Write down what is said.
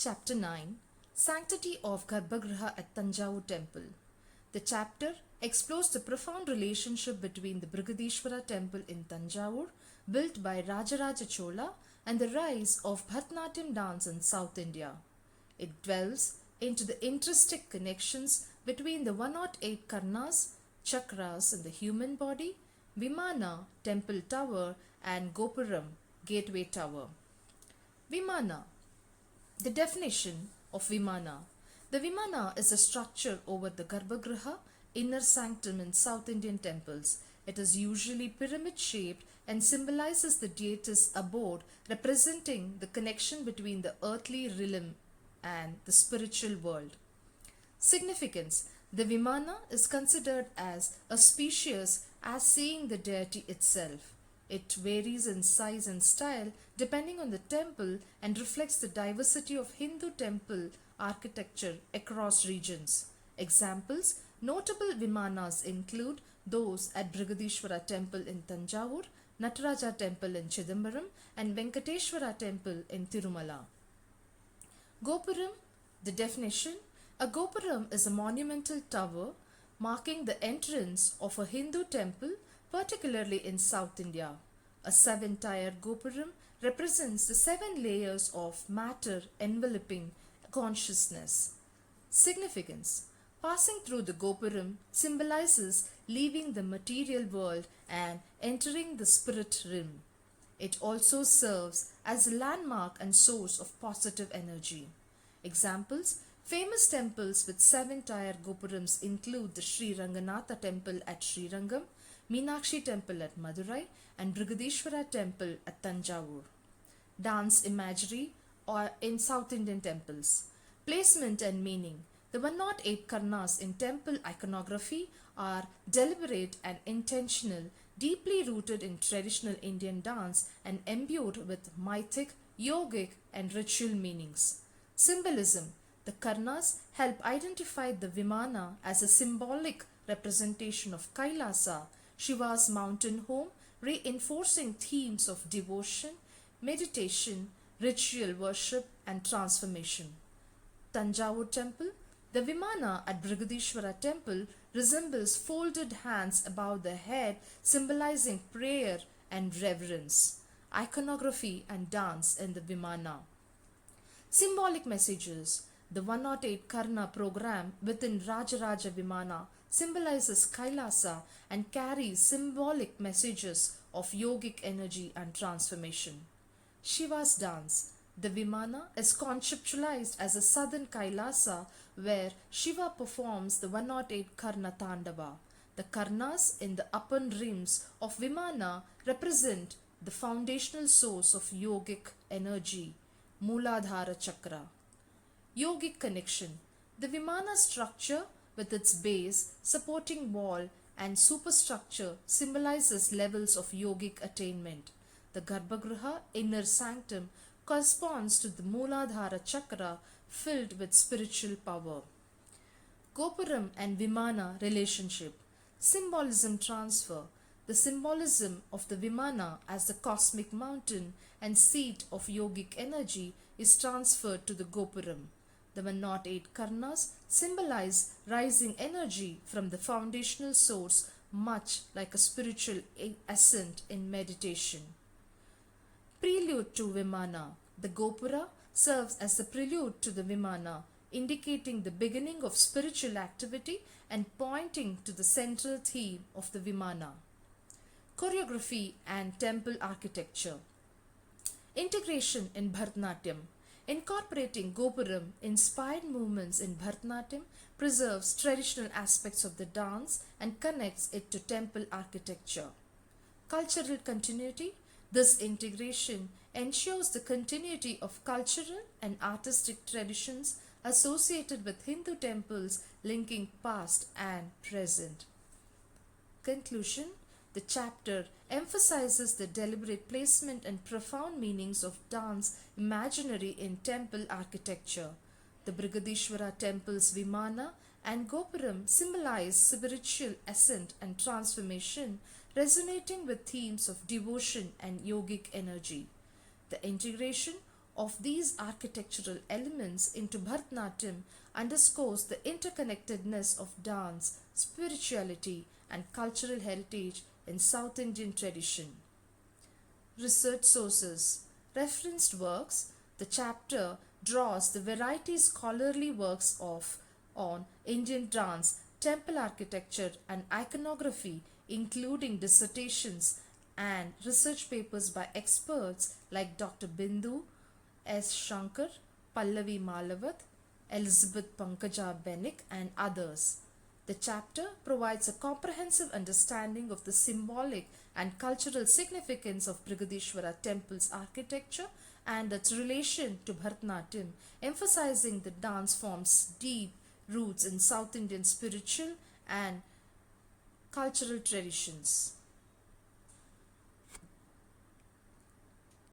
Chapter 9 Sanctity of Griha at Thanjavur Temple. The chapter explores the profound relationship between the Brihadeshwara Temple in Thanjavur, built by Rajaraja Chola, and the rise of Bharatanatyam dance in South India. It delves into the intrinsic connections between the 108 karanas, chakras in the human body, vimana, temple tower, and gopuram, gateway tower. Vimana. The definition of vimana. The vimana is a structure over the Griha, inner sanctum in South Indian temples. It is usually pyramid shaped and symbolizes the deity's abode, representing the connection between the earthly realm and the spiritual world. Significance. The vimana is considered as auspicious as seeing the deity itself. It varies in size and style depending on the temple and reflects the diversity of Hindu temple architecture across regions. Examples: notable vimanas include those at Brihadeshwara Temple in Thanjavur, Nataraja Temple in Chidambaram, and Venkateshwara Temple in Tirumala. Gopuram. The definition: a gopuram is a monumental tower marking the entrance of a Hindu temple, particularly in South India. A seven-tiered gopuram represents the seven layers of matter enveloping consciousness. Significance: passing through the gopuram symbolizes leaving the material world and entering the spirit realm. It also serves as a landmark and source of positive energy. Examples: famous temples with seven-tiered gopurams include the Sri Ranganatha Temple at Srirangam, Meenakshi Temple at Madurai, and Brihadeshwara Temple at Thanjavur. Dance imagery or in South Indian temples. Placement and meaning. The 108 karanas in temple iconography are deliberate and intentional, deeply rooted in traditional Indian dance and imbued with mythic, yogic, and ritual meanings. Symbolism. The karanas help identify the vimana as a symbolic representation of Kailasa, Shiva's mountain home, reinforcing themes of devotion, meditation, ritual worship, and transformation. Thanjavur Temple. The vimana at Brihadeshwara Temple resembles folded hands above the head, symbolizing prayer and reverence. Iconography and dance in the vimana. Symbolic messages. The 108 Karna program within Rajaraja Vimana symbolizes Kailasa and carries symbolic messages of yogic energy and transformation. Shiva's dance. The Vimana is conceptualized as a southern Kailasa where Shiva performs the 108 Karna Tandava. The Karnas in the upper rims of Vimana represent the foundational source of yogic energy, Mooladhara Chakra. Yogic connection. The Vimana structure with its base, supporting wall, and superstructure symbolizes levels of yogic attainment. The Griha, inner sanctum, corresponds to the Mooladhara Chakra filled with spiritual power. Gopuram and Vimana relationship. Symbolism transfer. The symbolism of the Vimana as the cosmic mountain and seat of yogic energy is transferred to the Gopuram. The 108 karanas symbolize rising energy from the foundational source, much like a spiritual ascent in meditation. Prelude to Vimana. The Gopura serves as the prelude to the Vimana, indicating the beginning of spiritual activity and pointing to the central theme of the Vimana. Choreography and temple architecture. Integration in Bharatanatyam. Incorporating gopuram inspired movements in Bharatanatyam preserves traditional aspects of the dance and connects it to temple architecture. Cultural continuity. This integration ensures the continuity of cultural and artistic traditions associated with Hindu temples, linking past and present. Conclusion. The chapter emphasizes the deliberate placement and profound meanings of dance imaginary in temple architecture. The Brihadeshwara Temple's Vimana and Gopuram symbolize spiritual ascent and transformation, resonating with themes of devotion and yogic energy. The integration of these architectural elements into Bharatanatyam underscores the interconnectedness of dance, spirituality, and cultural heritage in South Indian tradition. Research sources. Referenced works. The chapter draws the variety scholarly works on Indian dance, temple architecture, and iconography, including dissertations and research papers by experts like Dr. Bindu S. Shankar, Pallavi Malavat, Elizabeth Pankaja Bennick, and others. The chapter provides a comprehensive understanding of the symbolic and cultural significance of Brihadeshwara Temple's architecture and its relation to Bharatanatyam, emphasizing the dance form's deep roots in South Indian spiritual and cultural traditions.